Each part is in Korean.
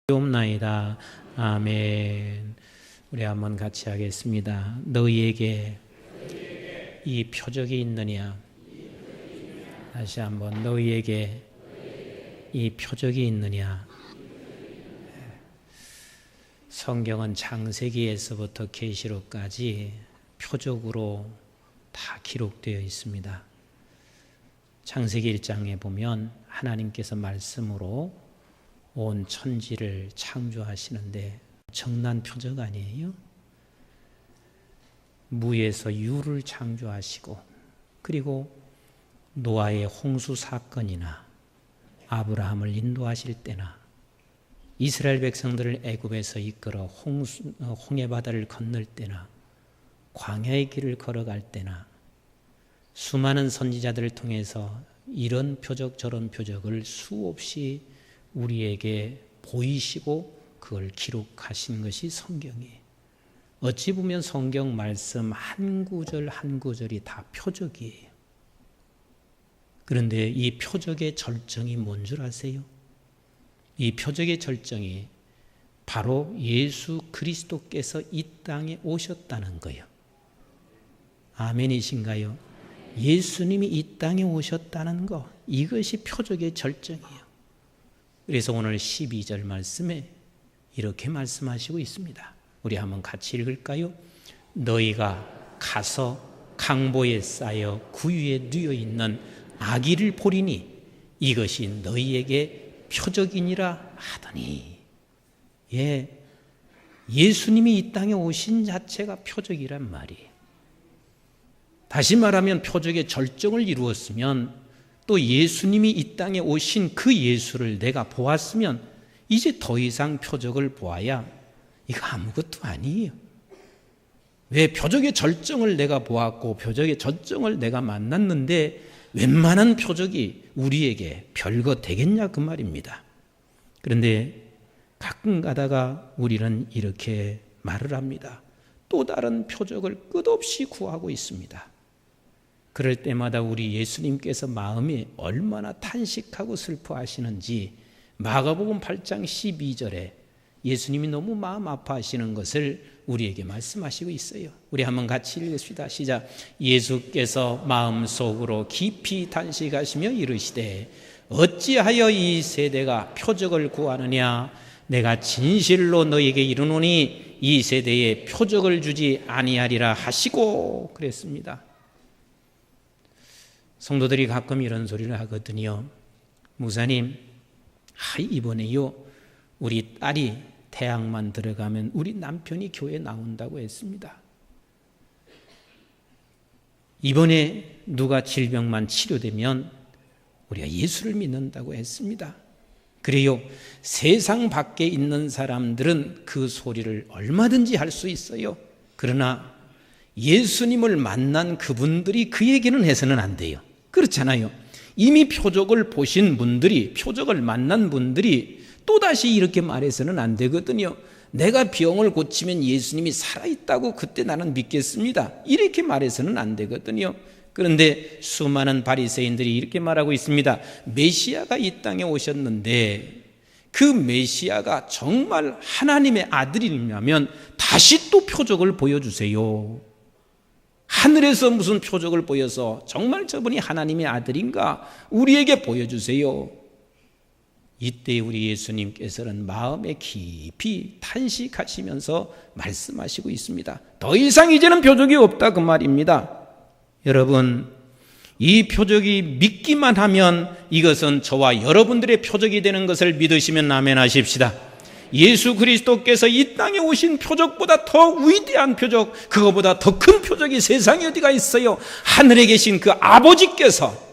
옵나이다. 아멘. 우리 한번 같이 하겠습니다. 너희에게 이 표적이 있느냐? 다시 한번 너희에게 이 표적이 있느냐? 성경은 창세기에서부터 계시록까지 표적으로 다 기록되어 있습니다. 창세기 1장에 보면 하나님께서 말씀으로 온 천지를 창조하시는데 정난 표적 아니에요? 무에서 유를 창조하시고, 그리고 노아의 홍수 사건이나 아브라함을 인도하실 때나 이스라엘 백성들을 애굽에서 이끌어 홍해 바다를 건널 때나 광야의 길을 걸어갈 때나 수많은 선지자들을 통해서 이런 표적 저런 표적을 수없이 우리에게 보이시고 그걸 기록하신 것이 성경이에요. 어찌 보면 성경 말씀 한 구절 한 구절이 다 표적이에요. 그런데 이 표적의 절정이 뭔 줄 아세요? 이 표적의 절정이 바로 예수 그리스도께서 이 땅에 오셨다는 거예요. 아멘이신가요? 예수님이 이 땅에 오셨다는 거, 이것이 표적의 절정이에요. 그래서 오늘 12절 말씀에 이렇게 말씀하시고 있습니다. 우리 한번 같이 읽을까요? 너희가 가서 강보에 쌓여 구유에 누워 있는 아기를 보리니 이것이 너희에게 표적이니라 하더니, 예수님이 이 땅에 오신 자체가 표적이란 말이에요. 다시 말하면 표적의 절정을 이루었으면, 또 예수님이 이 땅에 오신 그 예수를 내가 보았으면 이제 더 이상 표적을 보아야 이거 아무것도 아니에요. 왜? 표적의 절정을 내가 보았고 표적의 절정을 내가 만났는데 웬만한 표적이 우리에게 별거 되겠냐 그 말입니다. 그런데 가끔 가다가 우리는 이렇게 말을 합니다. 또 다른 표적을 끝없이 구하고 있습니다. 그럴 때마다 우리 예수님께서 마음이 얼마나 탄식하고 슬퍼하시는지 마가복음 8장 12절에 예수님이 너무 마음 아파하시는 것을 우리에게 말씀하시고 있어요. 우리 한번 같이 읽읍시다. 시작. 예수께서 마음속으로 깊이 탄식하시며 이르시되 어찌하여 이 세대가 표적을 구하느냐? 내가 진실로 너희에게 이르노니 이 세대에 표적을 주지 아니하리라 하시고 그랬습니다. 성도들이 가끔 이런 소리를 하거든요. 목사님, 이번에요 우리 딸이 대학만 들어가면 우리 남편이 교회 나온다고 했습니다. 이번에 누가 질병만 치료되면 우리가 예수를 믿는다고 했습니다. 그래요, 세상 밖에 있는 사람들은 그 소리를 얼마든지 할 수 있어요. 그러나 예수님을 만난 그분들이 그 얘기는 해서는 안 돼요. 그렇잖아요. 이미 표적을 보신 분들이, 표적을 만난 분들이 또다시 이렇게 말해서는 안 되거든요. 내가 병을 고치면 예수님이 살아있다고 그때 나는 믿겠습니다. 이렇게 말해서는 안 되거든요. 그런데 수많은 바리새인들이 이렇게 말하고 있습니다. 메시아가 이 땅에 오셨는데 그 메시아가 정말 하나님의 아들이라면 다시 또 표적을 보여주세요. 하늘에서 무슨 표적을 보여서 정말 저분이 하나님의 아들인가 우리에게 보여주세요. 이때 우리 예수님께서는 마음에 깊이 탄식하시면서 말씀하시고 있습니다. 더 이상 이제는 표적이 없다 그 말입니다. 여러분, 이 표적이 믿기만 하면 이것은 저와 여러분들의 표적이 되는 것을 믿으시면 아멘 하십시다. 예수 그리스도께서 이 땅에 오신 표적보다 더 위대한 표적, 그거보다 더 큰 표적이 세상에 어디가 있어요? 하늘에 계신 그 아버지께서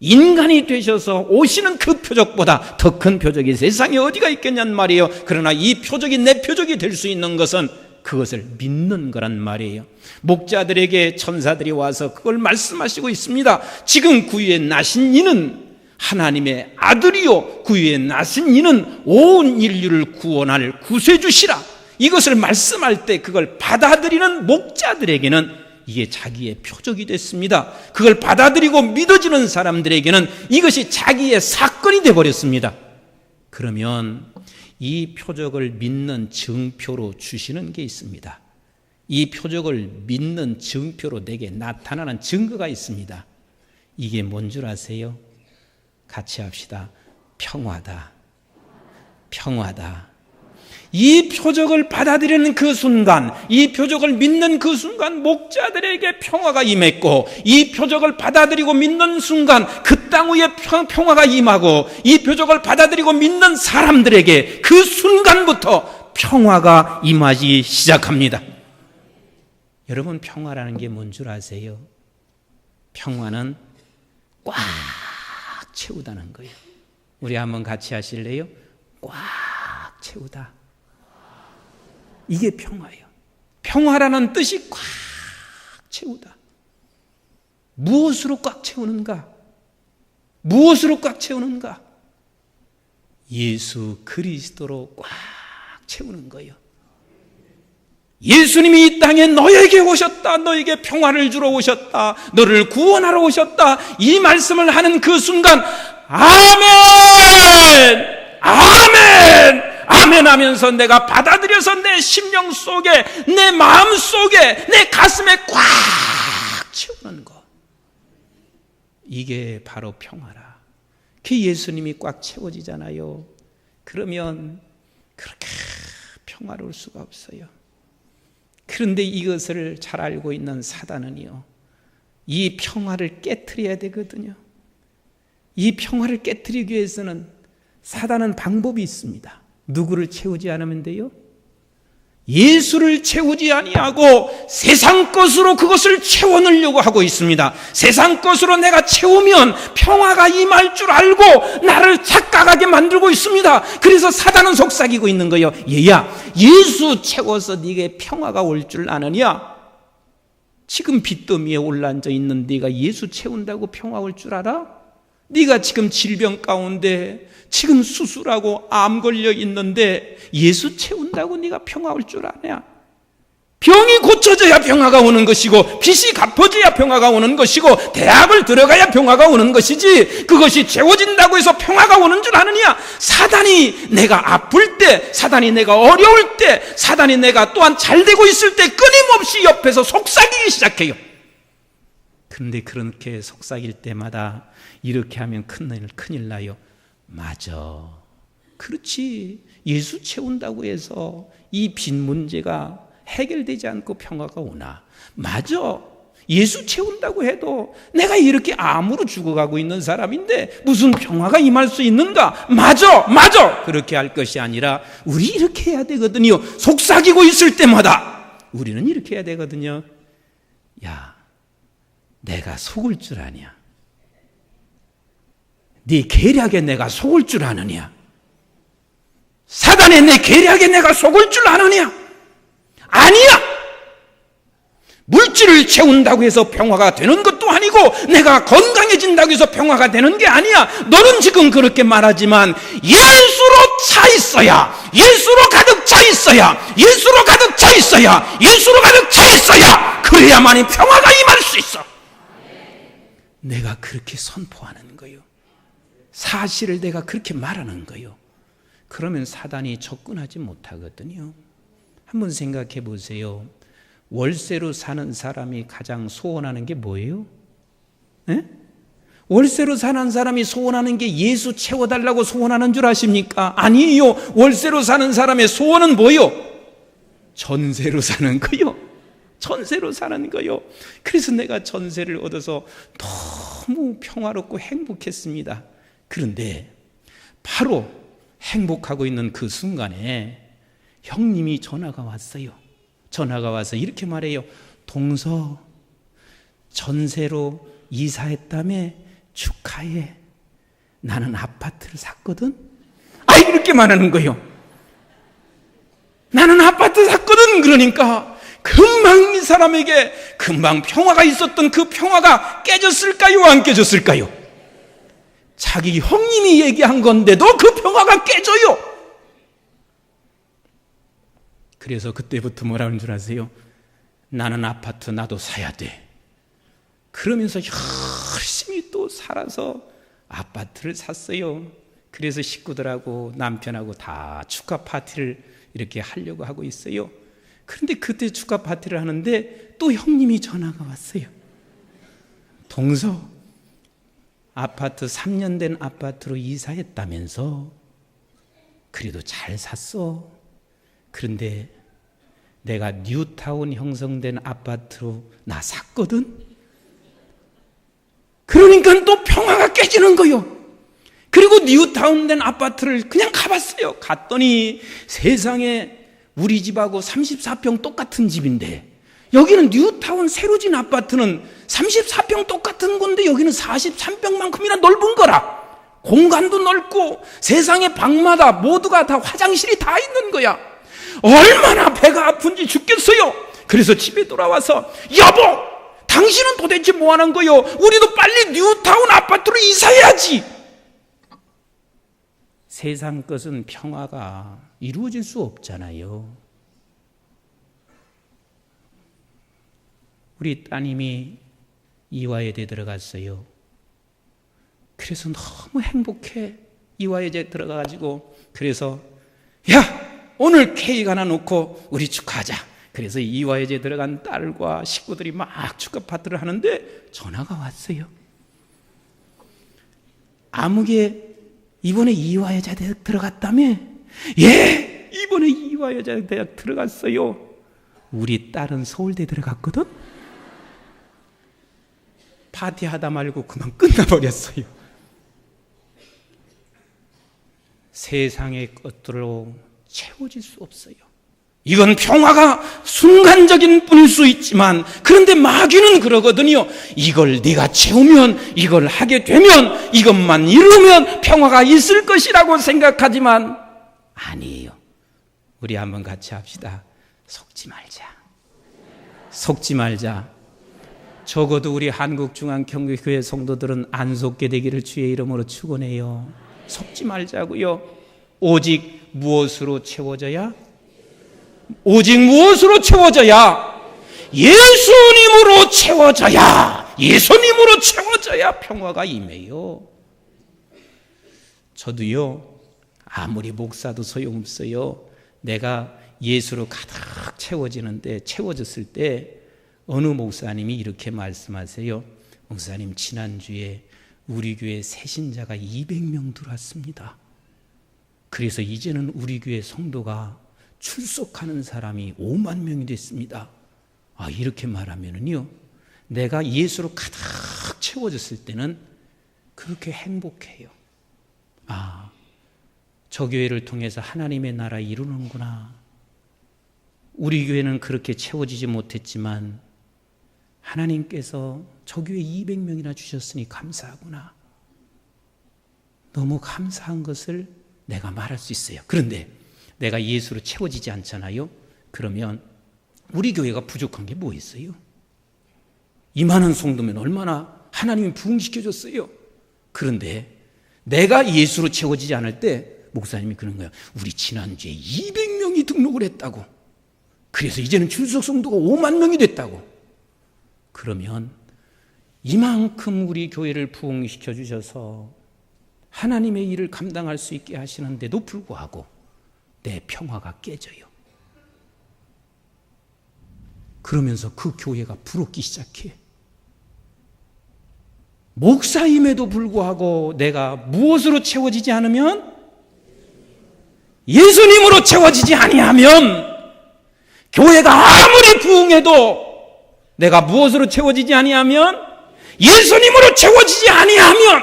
인간이 되셔서 오시는 그 표적보다 더 큰 표적이 세상에 어디가 있겠냔 말이에요. 그러나 이 표적이 내 표적이 될 수 있는 것은 그것을 믿는 거란 말이에요. 목자들에게 천사들이 와서 그걸 말씀하시고 있습니다. 지금 구유에 나신 이는 하나님의 아들이요 구유에 나신 이는 온 인류를 구원할 구세주시라. 이것을 말씀할 때 그걸 받아들이는 목자들에게는 이게 자기의 표적이 됐습니다. 그걸 받아들이고 믿어지는 사람들에게는 이것이 자기의 사건이 되어버렸습니다. 그러면 이 표적을 믿는 증표로 주시는 게 있습니다. 이 표적을 믿는 증표로 내게 나타나는 증거가 있습니다. 이게 뭔 줄 아세요? 같이 합시다. 평화다. 평화다. 이 표적을 받아들이는 그 순간, 이 표적을 믿는 그 순간 목자들에게 평화가 임했고, 이 표적을 받아들이고 믿는 순간 그 땅 위에 평화가 임하고, 이 표적을 받아들이고 믿는 사람들에게 그 순간부터 평화가 임하기 시작합니다. 여러분, 평화라는 게 뭔 줄 아세요? 평화는 꽉 채우다는 거예요. 우리 한번 같이 하실래요? 꽉 채우다. 이게 평화예요. 평화라는 뜻이 꽉 채우다. 무엇으로 꽉 채우는가? 무엇으로 꽉 채우는가? 예수 그리스도로 꽉 채우는 거예요. 예수님이 이 땅에 너에게 오셨다. 너에게 평화를 주러 오셨다. 너를 구원하러 오셨다. 이 말씀을 하는 그 순간 아멘! 아멘! 아멘 하면서 내가 받아들여서 내 심령 속에, 내 마음 속에, 내 가슴에 꽉 채우는 것. 이게 바로 평화라. 그 예수님이 꽉 채워지잖아요. 그러면 그렇게 평화로울 수가 없어요. 그런데 이것을 잘 알고 있는 사단은요, 이 평화를 깨트려야 되거든요. 이 평화를 깨트리기 위해서는 사단은 방법이 있습니다. 누구를 채우지 않으면 돼요? 예수를 채우지 아니하고 세상 것으로 그것을 채워넣으려고 하고 있습니다. 세상 것으로 내가 채우면 평화가 임할 줄 알고 나를 착각하게 만들고 있습니다. 그래서 사단은 속삭이고 있는 거예요. 얘야, 예수 채워서 네게 평화가 올 줄 아느냐? 지금 빚더미에 올라앉아 있는 네가 예수 채운다고 평화 올 줄 알아? 네가 지금 질병 가운데 지금 수술하고 암 걸려 있는데 예수 채운다고 네가 평화 올 줄 아냐? 병이 고쳐져야 평화가 오는 것이고, 빚이 갚아져야 평화가 오는 것이고, 대학을 들어가야 평화가 오는 것이지, 그것이 채워진다고 해서 평화가 오는 줄 아느냐? 사단이 내가 아플 때, 사단이 내가 어려울 때, 사단이 내가 또한 잘 되고 있을 때 끊임없이 옆에서 속삭이기 시작해요. 그런데 그렇게 속삭일 때마다 이렇게 하면 큰일 나요. 맞아. 그렇지. 예수 채운다고 해서 이 빚 문제가 해결되지 않고 평화가 오나? 맞아. 예수 채운다고 해도 내가 이렇게 암으로 죽어가고 있는 사람인데 무슨 평화가 임할 수 있는가? 맞아. 그렇게 할 것이 아니라 우리 이렇게 해야 되거든요. 속삭이고 있을 때마다 우리는 이렇게 해야 되거든요. 야, 내가 속을 줄 아냐? 네 계략에 내가 속을 줄 아느냐? 사단의 내 계략에 내가 속을 줄 아느냐? 아니야! 물질을 채운다고 해서 평화가 되는 것도 아니고, 내가 건강해진다고 해서 평화가 되는 게 아니야. 너는 지금 그렇게 말하지만 예수로 차 있어야, 예수로 가득 차 있어야, 예수로 가득 차 있어야, 예수로 가득 차 있어야, 그래야만이 평화가 임할 수 있어. 내가 그렇게 선포하는 거예요. 사실을 내가 그렇게 말하는 거예요. 그러면 사단이 접근하지 못하거든요. 한번 생각해 보세요. 월세로 사는 사람이 가장 소원하는 게 뭐예요? 에? 월세로 사는 사람이 소원하는 게 예수 채워달라고 소원하는 줄 아십니까? 아니에요. 월세로 사는 사람의 소원은 뭐예요? 전세로 사는 거요. 전세로 사는 거요. 그래서 내가 전세를 얻어서 너무 평화롭고 행복했습니다. 그런데 바로 행복하고 있는 그 순간에 형님이 전화가 왔어요. 전화가 와서 이렇게 말해요. 동서, 전세로 이사했다며? 축하해. 나는 아파트를 샀거든. 이렇게 말하는 거예요. 나는 아파트 샀거든. 그러니까 금방 이 사람에게 금방 평화가 있었던 그 평화가 깨졌을까요? 안 깨졌을까요? 자기 형님이 얘기한 건데도 그 평화가 깨져요. 그래서 그때부터 뭐라는 줄 아세요? 나는 아파트 나도 사야 돼. 그러면서 열심히 또 살아서 아파트를 샀어요. 그래서 식구들하고 남편하고 다 축하 파티를 이렇게 하려고 하고 있어요. 그런데 그때 축하 파티를 하는데 또 형님이 전화가 왔어요. 동서, 아파트 3년 된 아파트로 이사했다면서? 그래도 잘 샀어. 그런데 내가 뉴타운 형성된 아파트로 나 샀거든. 그러니까 또 평화가 깨지는 거요. 그리고 뉴타운 된 아파트를 그냥 가봤어요. 갔더니 세상에 우리 집하고 34평 똑같은 집인데, 여기는 뉴타운 새로 진 아파트는 34평 똑같은 건데 여기는 43평만큼이나 넓은 거라. 공간도 넓고 세상의 방마다 모두가 다 화장실이 다 있는 거야. 얼마나 배가 아픈지 죽겠어요. 그래서 집에 돌아와서, 여보, 당신은 도대체 뭐 하는 거요? 우리도 빨리 뉴타운 아파트로 이사해야지. 세상 것은 평화가 이루어질 수 없잖아요. 우리 따님이 이화여대 들어갔어요. 그래서 너무 행복해. 이화여대 들어가가지고, 그래서 야, 오늘 케이크 하나 놓고 우리 축하하자. 그래서 이화여대 들어간 딸과 식구들이 막 축하 파티를 하는데 전화가 왔어요. 아무개 이번에 이화여자 대학 들어갔다며? 예, 이번에 이화여자 대학 들어갔어요. 우리 딸은 서울대 들어갔거든? 파티하다 말고 그만 끝나버렸어요. 세상의 것들로 채워질 수 없어요. 이건 평화가 순간적인 뿐일 수 있지만, 그런데 마귀는 그러거든요. 이걸 네가 채우면, 이걸 하게 되면, 이것만 이루면 평화가 있을 것이라고 생각하지만 아니에요. 우리 한번 같이 합시다. 속지 말자. 속지 말자. 적어도 우리 한국중앙경기교회 성도들은 안 속게 되기를 주의 이름으로 축원해요. 속지 말자고요. 오직 무엇으로 채워져야? 오직 무엇으로 채워져야? 예수님으로 채워져야, 예수님으로 채워져야 평화가 임해요. 저도요, 아무리 목사도 소용없어요. 내가 예수로 가득 채워졌을 때 어느 목사님이 이렇게 말씀하세요. 목사님, 지난주에 우리 교회 새신자가 200명 들어왔습니다. 그래서 이제는 우리 교회 성도가 출석하는 사람이 5만 명이 됐습니다. 이렇게 말하면은요, 내가 예수로 가득 채워졌을 때는 그렇게 행복해요. 저 교회를 통해서 하나님의 나라 이루는구나. 우리 교회는 그렇게 채워지지 못했지만 하나님께서 저 교회 200명이나 주셨으니 감사하구나. 너무 감사한 것을 내가 말할 수 있어요. 그런데 내가 예수로 채워지지 않잖아요. 그러면 우리 교회가 부족한 게 뭐 있어요? 이만한 성도면 얼마나 하나님이 부흥시켜줬어요. 그런데 내가 예수로 채워지지 않을 때 목사님이 그런 거예요. 우리 지난주에 200명이 등록을 했다고. 그래서 이제는 출석 성도가 5만 명이 됐다고. 그러면 이만큼 우리 교회를 부흥시켜 주셔서 하나님의 일을 감당할 수 있게 하시는데도 불구하고 내 평화가 깨져요. 그러면서 그 교회가 부럽기 시작해. 목사임에도 불구하고 내가 무엇으로 채워지지 않으면, 예수님으로 채워지지 아니하면, 교회가 아무리 부흥해도 내가 무엇으로 채워지지 아니하면, 예수님으로 채워지지 아니하면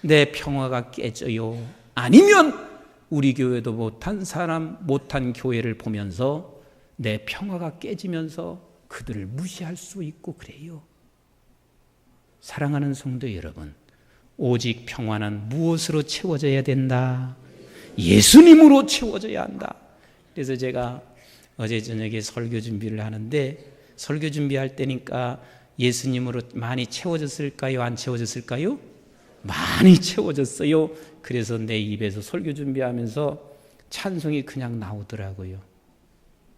내 평화가 깨져요. 아니면 우리 교회도 못한 교회를 보면서 내 평화가 깨지면서 그들을 무시할 수 있고 그래요. 사랑하는 성도 여러분, 오직 평화는 무엇으로 채워져야 된다? 예수님으로 채워져야 한다. 그래서 제가 어제 저녁에 설교 준비를 하는데, 설교 준비할 때니까 예수님으로 많이 채워졌을까요? 안 채워졌을까요? 많이 채워졌어요. 그래서 내 입에서 설교 준비하면서 찬송이 그냥 나오더라고요.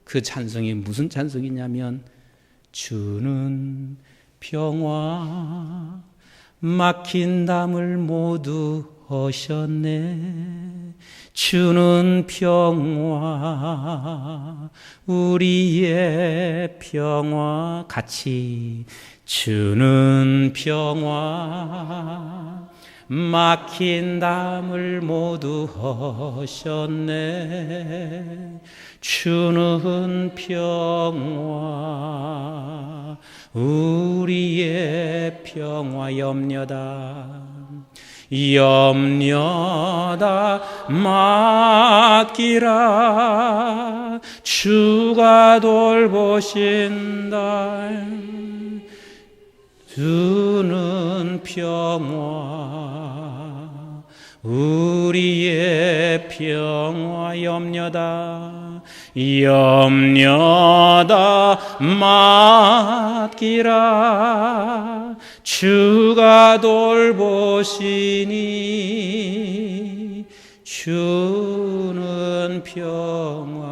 그 찬송이 무슨 찬송이냐면, 주는 평화 막힌 담을 모두 오셨네. 주는 평화, 우리의 평화. 같이 주는 평화, 막힌 담을 모두 하셨네. 주는 평화, 우리의 평화. 염려다 맡기라, 주가 돌보신다. 주는 평화, 우리의 평화. 염려다 맡기라, 주가 돌보시니. 주는 평화,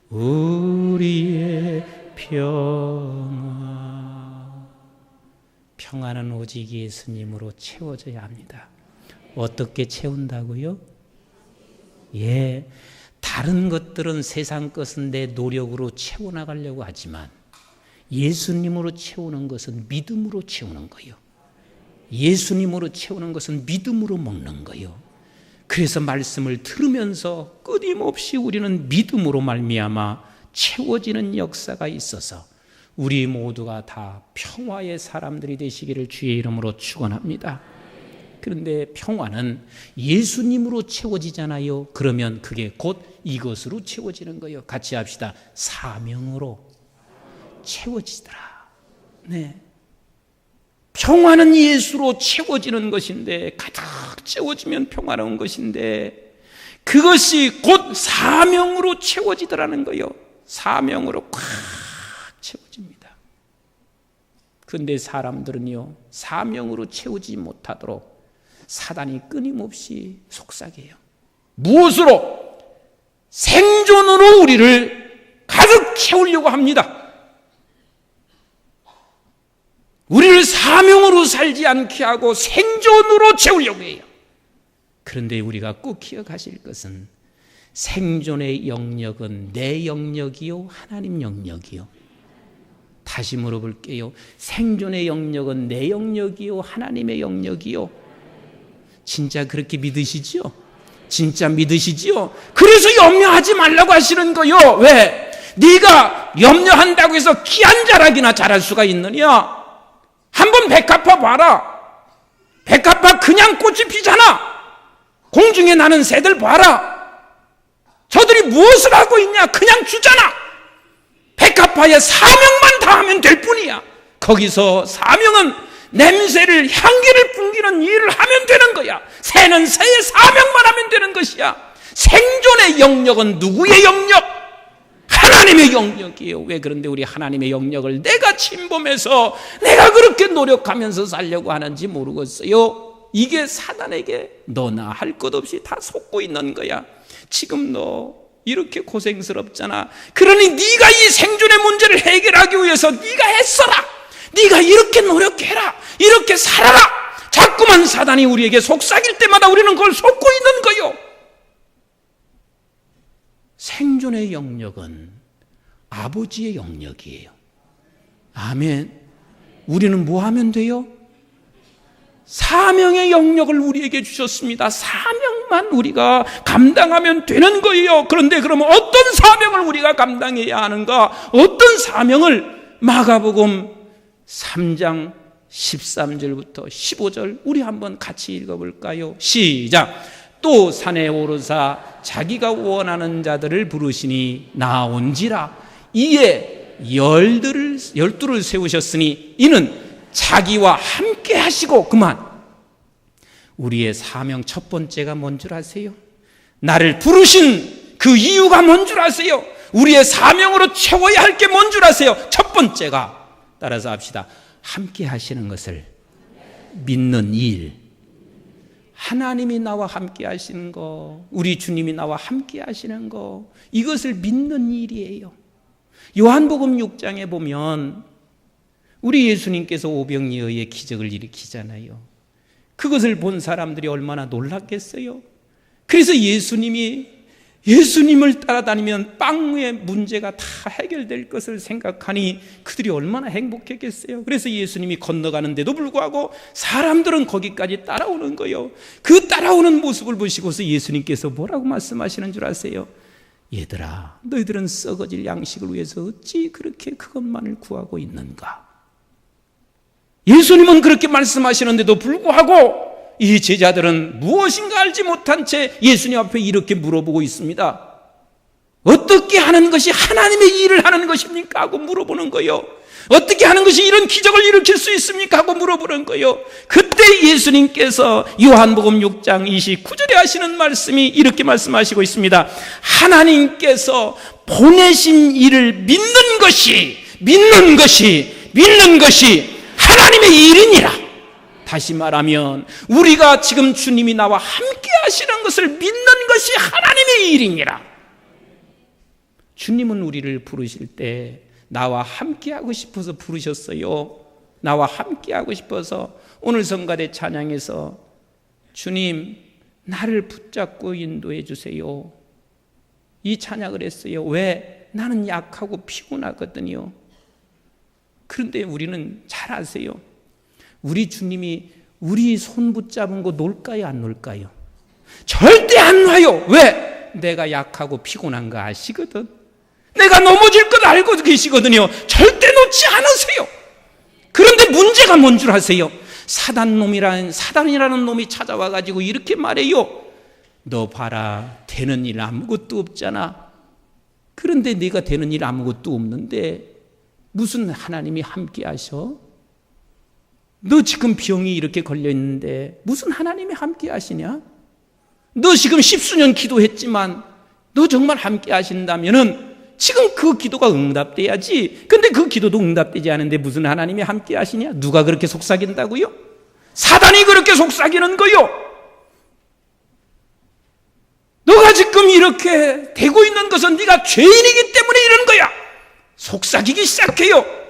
우리의 평화. 평화는 오직 예수님으로 채워져야 합니다. 어떻게 채운다고요? 다른 것들은 세상 것은 내 노력으로 채워나가려고 하지만 예수님으로 채우는 것은 믿음으로 채우는 거예요. 예수님으로 채우는 것은 믿음으로 먹는 거예요. 그래서 말씀을 들으면서 끊임없이 우리는 믿음으로 말미암아 채워지는 역사가 있어서 우리 모두가 다 평화의 사람들이 되시기를 주의 이름으로 축원합니다. 그런데 평화는 예수님으로 채워지잖아요. 그러면 그게 곧 이것으로 채워지는 거예요. 같이 합시다. 사명으로 채워지더라. 평화는 예수로 채워지는 것인데, 가득 채워지면 평화로운 것인데, 그것이 곧 사명으로 채워지더라는 거예요. 사명으로 꽉 채워집니다. 그런데 사람들은요, 사명으로 채우지 못하도록 사단이 끊임없이 속삭여요. 무엇으로? 생존으로 우리를 가득 채우려고 합니다. 우리를 사명으로 살지 않게 하고 생존으로 채우려고 해요. 그런데 우리가 꼭 기억하실 것은 생존의 영역은 내 영역이요, 하나님 영역이요. 다시 물어볼게요. 생존의 영역은 내 영역이요, 하나님의 영역이요. 진짜 그렇게 믿으시지요? 진짜 믿으시지요? 그래서 염려하지 말라고 하시는 거요. 왜? 네가 염려한다고 해서 귀한 자락이나 잘할 수가 있느냐? 한번 백합화 봐라. 백합화 그냥 꽃이 피잖아. 공중에 나는 새들 봐라. 저들이 무엇을 하고 있냐? 그냥 주잖아. 백합화의 사명만 다하면 될 뿐이야. 거기서 사명은 냄새를, 향기를 풍기는 일을 하면 되는 거야. 새는 새의 사명만 하면 되는 것이야. 생존의 영역은 누구의 영역? 하나님의 영역이에요. 왜 그런데 우리 하나님의 영역을 내가 침범해서 내가 그렇게 노력하면서 살려고 하는지 모르겠어요. 이게 사단에게 너나 할 것 없이 다 속고 있는 거야. 지금 너 이렇게 고생스럽잖아. 그러니 네가 이 생존의 문제를 해결하기 위해서 네가 애써라. 네가 이렇게 노력해라. 이렇게 살아라. 자꾸만 사단이 우리에게 속삭일 때마다 우리는 그걸 속고 있는 거요. 생존의 영역은 아버지의 영역이에요. 아멘. 우리는 뭐 하면 돼요? 사명의 영역을 우리에게 주셨습니다. 사명만 우리가 감당하면 되는 거예요. 그런데 그러면 어떤 사명을 우리가 감당해야 하는가? 어떤 사명을? 마가복음 3장 13절부터 15절 우리 한번 같이 읽어볼까요? 시작. 또 산에 오르사 자기가 원하는 자들을 부르시니 나온지라. 이에 열두를 세우셨으니 이는 자기와 함께 하시고. 그만. 우리의 사명 첫 번째가 뭔 줄 아세요? 나를 부르신 그 이유가 뭔 줄 아세요? 우리의 사명으로 채워야 할 게 뭔 줄 아세요? 첫 번째가, 따라서 합시다. 함께 하시는 것을 믿는 일. 하나님이 나와 함께 하시는 거, 우리 주님이 나와 함께 하시는 거, 이것을 믿는 일이에요. 요한복음 6장에 보면 우리 예수님께서 오병이어의 기적을 일으키잖아요. 그것을 본 사람들이 얼마나 놀랐겠어요. 그래서 예수님을 따라다니면 빵의 문제가 다 해결될 것을 생각하니 그들이 얼마나 행복했겠어요. 그래서 예수님이 건너가는데도 불구하고 사람들은 거기까지 따라오는 거예요. 그 따라오는 모습을 보시고서 예수님께서 뭐라고 말씀하시는 줄 아세요? 얘들아, 너희들은 썩어질 양식을 위해서 어찌 그렇게 그것만을 구하고 있는가? 예수님은 그렇게 말씀하시는데도 불구하고 이 제자들은 무엇인가 알지 못한 채 예수님 앞에 이렇게 물어보고 있습니다. 어떻게 하는 것이 하나님의 일을 하는 것입니까? 하고 물어보는 거예요. 어떻게 하는 것이 이런 기적을 일으킬 수 있습니까? 하고 물어보는 거예요. 그때 예수님께서 요한복음 6장 29절에 하시는 말씀이 이렇게 말씀하시고 있습니다. 하나님께서 보내신 이를 믿는 것이 하나님의 일이니라. 다시 말하면 우리가 지금 주님이 나와 함께 하시는 것을 믿는 것이 하나님의 일이니라. 주님은 우리를 부르실 때 나와 함께 하고 싶어서 부르셨어요. 나와 함께 하고 싶어서 오늘 성가대 찬양에서 주님 나를 붙잡고 인도해 주세요, 이 찬양을 했어요. 왜? 나는 약하고 피곤하거든요. 그런데 우리는 잘 아세요. 우리 주님이 우리 손 붙잡은 거 놀까요? 안 놀까요? 절대 안 놔요. 왜? 내가 약하고 피곤한 거 아시거든. 내가 넘어질 것 알고 계시거든요. 절대 놓지 않으세요. 그런데 문제가 뭔 줄 아세요? 사단이라는 놈이 찾아와가지고 이렇게 말해요. 너 봐라, 되는 일 아무것도 없잖아. 그런데 네가 되는 일 아무것도 없는데 무슨 하나님이 함께 하셔? 너 지금 병이 이렇게 걸려있는데 무슨 하나님이 함께 하시냐? 너 지금 10수년 기도했지만 너 정말 함께 하신다면은 지금 그 기도가 응답돼야지. 근데 그 기도도 응답되지 않은데 무슨 하나님이 함께 하시냐? 누가 그렇게 속삭인다고요? 사단이 그렇게 속삭이는 거요. 너가 지금 이렇게 되고 있는 것은 네가 죄인이기 때문에 이런 거야. 속삭이기 시작해요.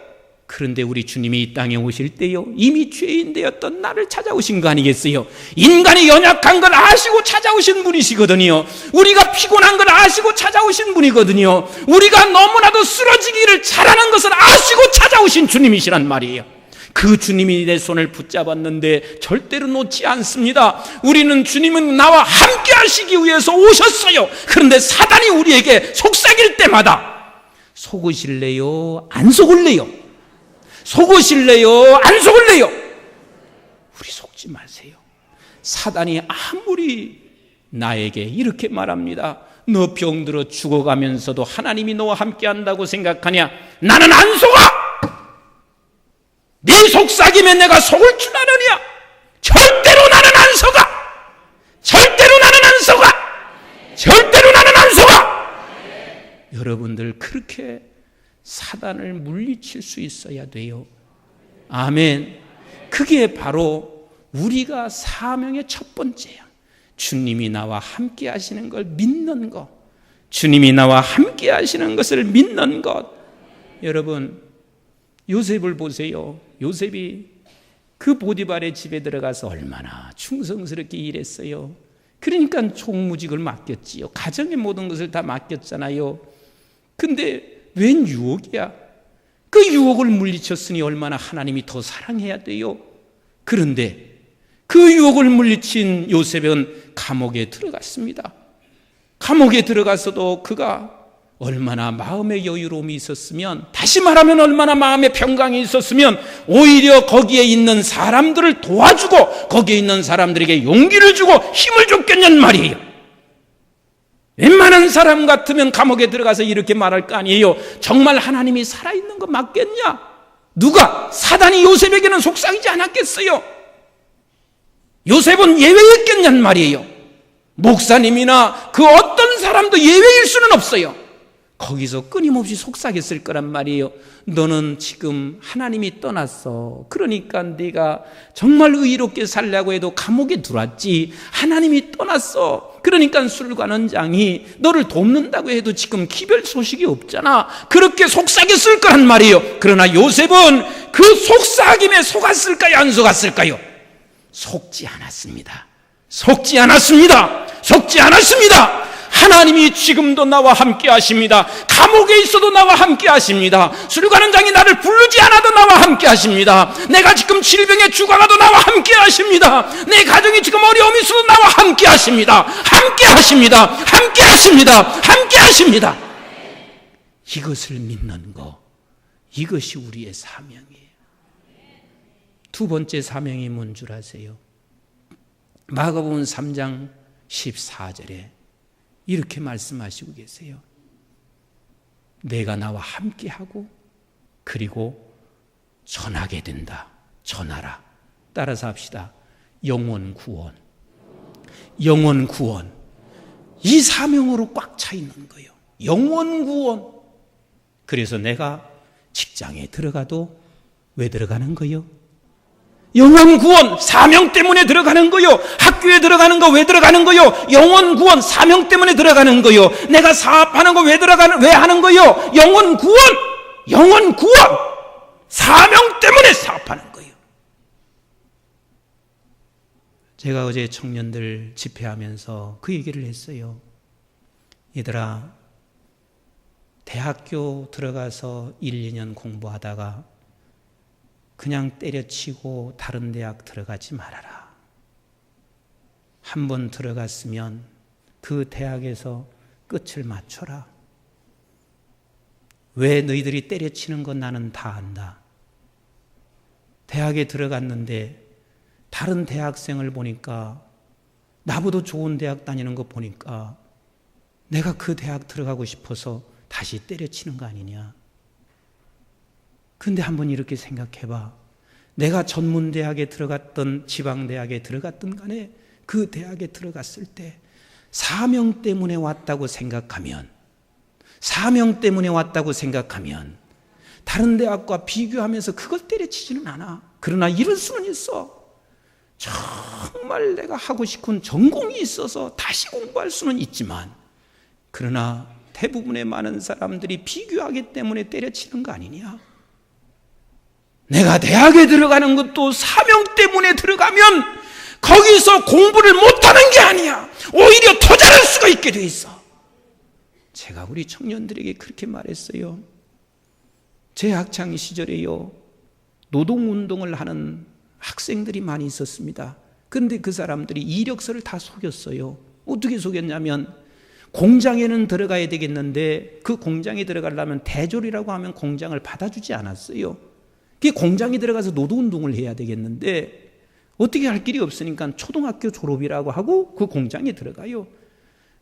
그런데 우리 주님이 이 땅에 오실 때요, 이미 죄인 되었던 나를 찾아오신 거 아니겠어요? 인간이 연약한 걸 아시고 찾아오신 분이시거든요. 우리가 피곤한 걸 아시고 찾아오신 분이거든요. 우리가 너무나도 쓰러지기를 잘하는 것을 아시고 찾아오신 주님이시란 말이에요. 그 주님이 내 손을 붙잡았는데 절대로 놓지 않습니다. 우리는 주님은 나와 함께 하시기 위해서 오셨어요. 그런데 사단이 우리에게 속삭일 때마다 속으실래요? 안 속을래요? 속으실래요? 안 속을래요? 우리 속지 마세요. 사단이 아무리 나에게 이렇게 말합니다. 너 병들어 죽어가면서도 하나님이 너와 함께 한다고 생각하냐? 나는 안 속아! 네 속삭이면 내가 속을 줄 아느냐? 절대로 나는 안 속아! 절대로 나는 안 속아! 절대로 나는 안 속아! 여러분들 그렇게 사단을 물리칠 수 있어야 돼요. 아멘. 그게 바로 우리가 사명의 첫 번째야. 주님이 나와 함께 하시는 걸 믿는 것. 주님이 나와 함께 하시는 것을 믿는 것. 여러분, 요셉을 보세요. 요셉이 그 보디발의 집에 들어가서 얼마나 충성스럽게 일했어요. 그러니까 총무직을 맡겼지요. 가정의 모든 것을 다 맡겼잖아요. 근데 웬 유혹이야? 그 유혹을 물리쳤으니 얼마나 하나님이 더 사랑해야 돼요. 그런데 그 유혹을 물리친 요셉은 감옥에 들어갔습니다. 감옥에 들어가서도 그가 얼마나 마음의 여유로움이 있었으면, 다시 말하면 얼마나 마음의 평강이 있었으면 오히려 거기에 있는 사람들을 도와주고 거기에 있는 사람들에게 용기를 주고 힘을 줬겠냔 말이에요. 웬만한 사람 같으면 감옥에 들어가서 이렇게 말할 거 아니에요. 정말 하나님이 살아있는 거 맞겠냐? 누가? 사단이 요셉에게는 속삭이지 않았겠어요? 요셉은 예외였겠냔 말이에요. 목사님이나 그 어떤 사람도 예외일 수는 없어요. 거기서 끊임없이 속삭였을 거란 말이에요. 너는 지금 하나님이 떠났어. 그러니까 네가 정말 의롭게 살려고 해도 감옥에 들어왔지. 하나님이 떠났어. 그러니까 술관원장이 너를 돕는다고 해도 지금 기별 소식이 없잖아. 그렇게 속삭였을 거란 말이에요. 그러나 요셉은 그 속삭임에 속았을까요? 안 속았을까요? 속지 않았습니다. 속지 않았습니다. 속지 않았습니다. 하나님이 지금도 나와 함께 하십니다. 감옥에 있어도 나와 함께 하십니다. 술관원장이 나를 부르지 않아도 나와 함께 하십니다. 내가 지금 질병에 죽어가도 나와 함께 하십니다. 내 가정이 지금 어려움이 있어도 나와 함께 하십니다. 함께 하십니다. 함께 하십니다. 함께 하십니다. 이것을 믿는 거, 이것이 우리의 사명이에요. 두 번째 사명이 뭔 줄 아세요? 마가복음 3장 14절에 이렇게 말씀하시고 계세요. 내가 나와 함께하고 그리고 전하게 된다. 전하라. 따라서 합시다. 영혼 구원. 영혼 구원. 이 사명으로 꽉 차 있는 거예요. 영혼 구원. 그래서 내가 직장에 들어가도 왜 들어가는 거예요? 영혼 구원, 사명 때문에 들어가는 거요. 학교에 들어가는 거 왜 들어가는 거요? 영혼 구원, 사명 때문에 들어가는 거요. 내가 사업하는 거 왜 하는 거요? 영혼 구원, 영혼 구원, 사명 때문에 사업하는 거요. 제가 어제 청년들 집회하면서 그 얘기를 했어요. 얘들아, 대학교 들어가서 1, 2년 공부하다가 그냥 때려치고 다른 대학 들어가지 말아라. 한 번 들어갔으면 그 대학에서 끝을 맞춰라. 왜 너희들이 때려치는 건 나는 다 안다. 대학에 들어갔는데 다른 대학생을 보니까 나보다 좋은 대학 다니는 거 보니까 내가 그 대학 들어가고 싶어서 다시 때려치는 거 아니냐. 근데 한번 이렇게 생각해봐. 내가 전문대학에 들어갔던 지방대학에 들어갔던 간에 그 대학에 들어갔을 때 사명 때문에 왔다고 생각하면 다른 대학과 비교하면서 그걸 때려치지는 않아. 그러나 이럴 수는 있어. 정말 내가 하고 싶은 전공이 있어서 다시 공부할 수는 있지만 그러나 대부분의 많은 사람들이 비교하기 때문에 때려치는 거 아니냐. 내가 대학에 들어가는 것도 사명 때문에 들어가면 거기서 공부를 못하는 게 아니야. 오히려 더 잘할 수가 있게 돼 있어. 제가 우리 청년들에게 그렇게 말했어요. 제 학창 시절에요, 노동운동을 하는 학생들이 많이 있었습니다. 그런데 그 사람들이 이력서를 다 속였어요. 어떻게 속였냐면 공장에는 들어가야 되겠는데 그 공장에 들어가려면 대졸이라고 하면 공장을 받아주지 않았어요. 공장에 들어가서 노동운동을 해야 되겠는데 어떻게 할 길이 없으니까 초등학교 졸업이라고 하고 그 공장에 들어가요.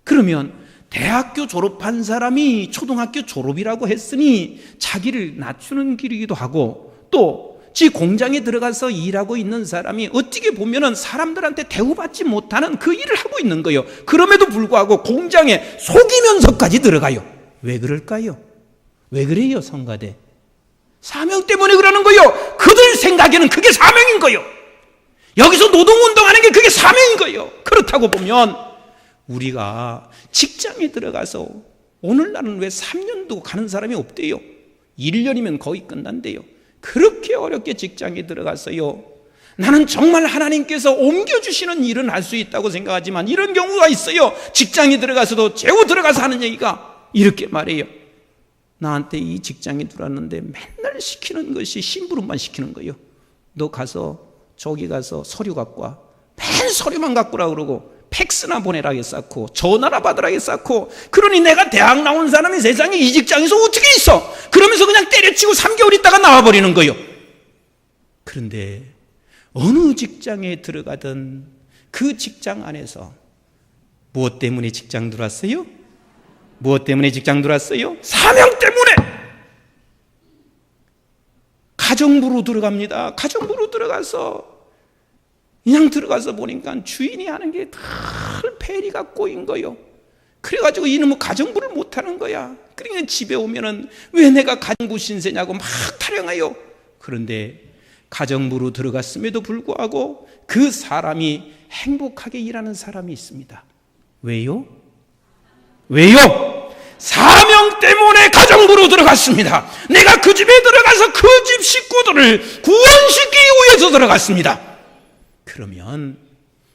그러면 대학교 졸업한 사람이 초등학교 졸업이라고 했으니 자기를 낮추는 길이기도 하고 또 지 공장에 들어가서 일하고 있는 사람이 어떻게 보면은 사람들한테 대우받지 못하는 그 일을 하고 있는 거예요. 그럼에도 불구하고 공장에 속이면서까지 들어가요. 왜 그럴까요? 왜 그래요, 성가대? 사명 때문에 그러는 거예요. 그들 생각에는 그게 사명인 거예요. 여기서 노동운동하는 게 그게 사명인 거예요. 그렇다고 보면 우리가 직장에 들어가서 오늘날은 왜 3년도 가는 사람이 없대요. 1년이면 거의 끝난대요. 그렇게 어렵게 직장에 들어갔어요. 나는 정말 하나님께서 옮겨주시는 일은 할 수 있다고 생각하지만 이런 경우가 있어요. 직장에 들어가서도 재우 들어가서 하는 얘기가 이렇게 말해요. 나한테 이 직장에 들어왔는데 맨날 시키는 것이 심부름만 시키는 거예요. 너 가서 저기 가서 서류 갖고 와. 맨 서류만 갖고 오라 그러고 팩스나 보내라 했었고 전화나 받으라 했었고 그러니 내가 대학 나온 사람이 세상에 이 직장에서 어떻게 있어? 그러면서 그냥 때려치고 3개월 있다가 나와버리는 거예요. 그런데 어느 직장에 들어가든 그 직장 안에서 무엇 때문에 직장 들어왔어요? 무엇 때문에 직장 들어왔어요? 사명 때문에! 가정부로 들어갑니다. 가정부로 들어가서 그냥 들어가서 보니까 주인이 하는 게 늘 폐리가 꼬인 거요. 그래가지고 이놈은 가정부를 못하는 거야. 그러니까 집에 오면은 왜 내가 가정부 신세냐고 막 타령해요. 그런데 가정부로 들어갔음에도 불구하고 그 사람이 행복하게 일하는 사람이 있습니다. 왜요? 왜요? 사명 때문에 가정부로 들어갔습니다. 내가 그 집에 들어가서 그 집 식구들을 구원시키기 위해서 들어갔습니다. 그러면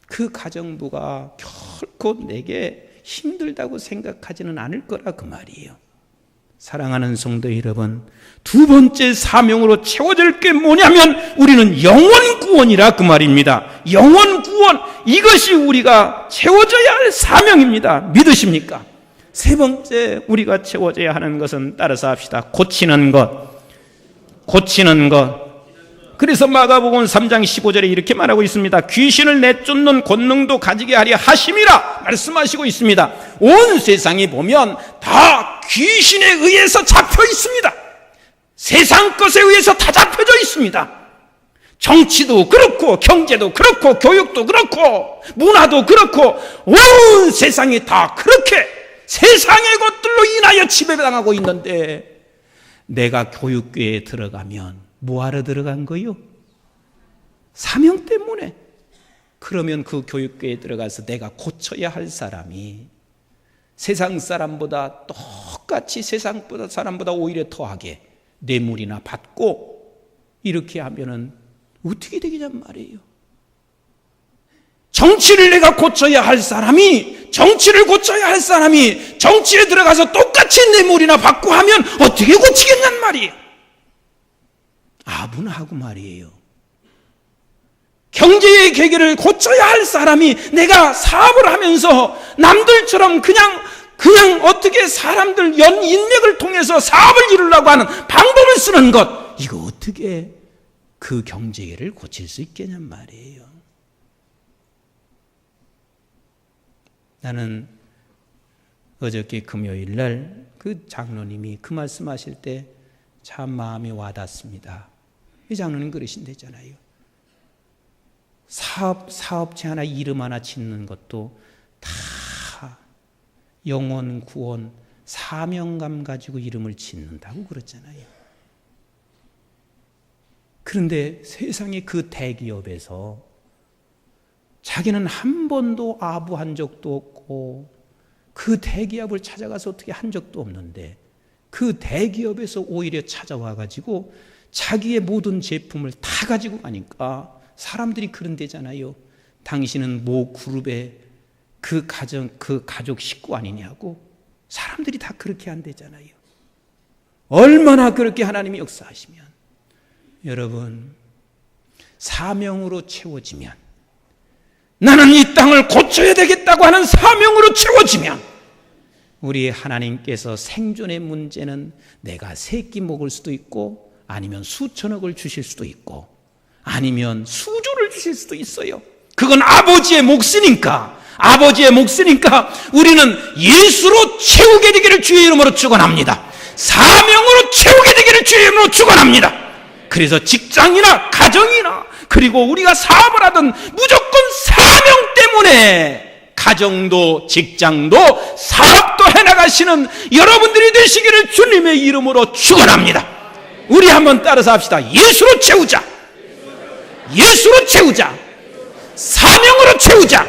그 가정부가 결코 내게 힘들다고 생각하지는 않을 거라 그 말이에요. 사랑하는 성도 여러분, 두 번째 사명으로 채워질 게 뭐냐면 우리는 영원 구원이라 그 말입니다. 영원 구원, 이것이 우리가 채워져야 할 사명입니다. 믿으십니까? 세 번째 우리가 채워져야 하는 것은 따라서 합시다. 고치는 것. 그래서 마가복음 3장 15절에 이렇게 말하고 있습니다. 귀신을 내쫓는 권능도 가지게 하려 하심이라 말씀하시고 있습니다. 온 세상에 보면 다 귀신에 의해서 잡혀 있습니다. 세상 것에 의해서 다 잡혀져 있습니다. 정치도 그렇고 경제도 그렇고 교육도 그렇고 문화도 그렇고 온 세상이 다 그렇게 세상의 것들로 인하여 지배당하고 있는데, 내가 교육교회에 들어가면 뭐하러 들어간 거요? 사명 때문에. 그러면 그 교육교회에 들어가서 내가 고쳐야 할 사람이 세상 사람보다 똑같이 세상 사람보다 오히려 더하게 뇌물이나 받고 이렇게 하면은 어떻게 되겠냔 말이에요. 정치를 내가 고쳐야 할 사람이, 정치를 고쳐야 할 사람이 정치에 들어가서 똑같이 뇌물이나 받고 하면 어떻게 고치겠냔 말이에요. 아분하고 말이에요. 경제의 계기를 고쳐야 할 사람이 내가 사업을 하면서 남들처럼 그냥 어떻게 사람들 인맥을 통해서 사업을 이루려고 하는 방법을 쓰는 것, 이거 어떻게 그 경제를 고칠 수 있겠냔 말이에요. 나는 어저께 금요일 날 그 장로님이 그 말씀하실 때 참 마음이 와닿습니다. 이 장로님 그러신대잖아요. 사업체 하나 이름 하나 짓는 것도 다 영혼 구원 사명감 가지고 이름을 짓는다고 그랬잖아요. 그런데 세상에 그 대기업에서 자기는 한 번도 아부한 적도 없고 그 대기업을 찾아가서 어떻게 한 적도 없는데 그 대기업에서 오히려 찾아와 가지고 자기의 모든 제품을 다 가지고 가니까 사람들이 그런 데잖아요. 당신은 모 그룹의 그 가족 식구 아니냐고 사람들이 다 그렇게 한대잖아요. 얼마나 그렇게 하나님이 역사하시면, 여러분, 사명으로 채워지면, 나는 이 땅을 고쳐야 되겠다고 하는 사명으로 채워지면, 우리 하나님께서 생존의 문제는 내가 새끼 먹을 수도 있고 아니면 수천억을 주실 수도 있고 아니면 수조를 주실 수도 있어요. 그건 아버지의 몫이니까 우리는 예수로 채우게 되기를 주의 이름으로 축원합니다. 사명으로 채우게 되기를 주의 이름으로 축원합니다. 그래서 직장이나 가정이나 그리고 우리가 사업을 하든 무조건 사명 때문에 가정도 직장도 사업도 해나가시는 여러분들이 되시기를 주님의 이름으로 축원합니다. 우리 한번 따라서 합시다. 예수로 채우자. 예수로 채우자. 사명으로 채우자.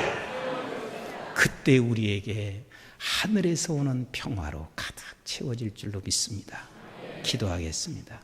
그때 우리에게 하늘에서 오는 평화로 가득 채워질 줄로 믿습니다. 기도하겠습니다.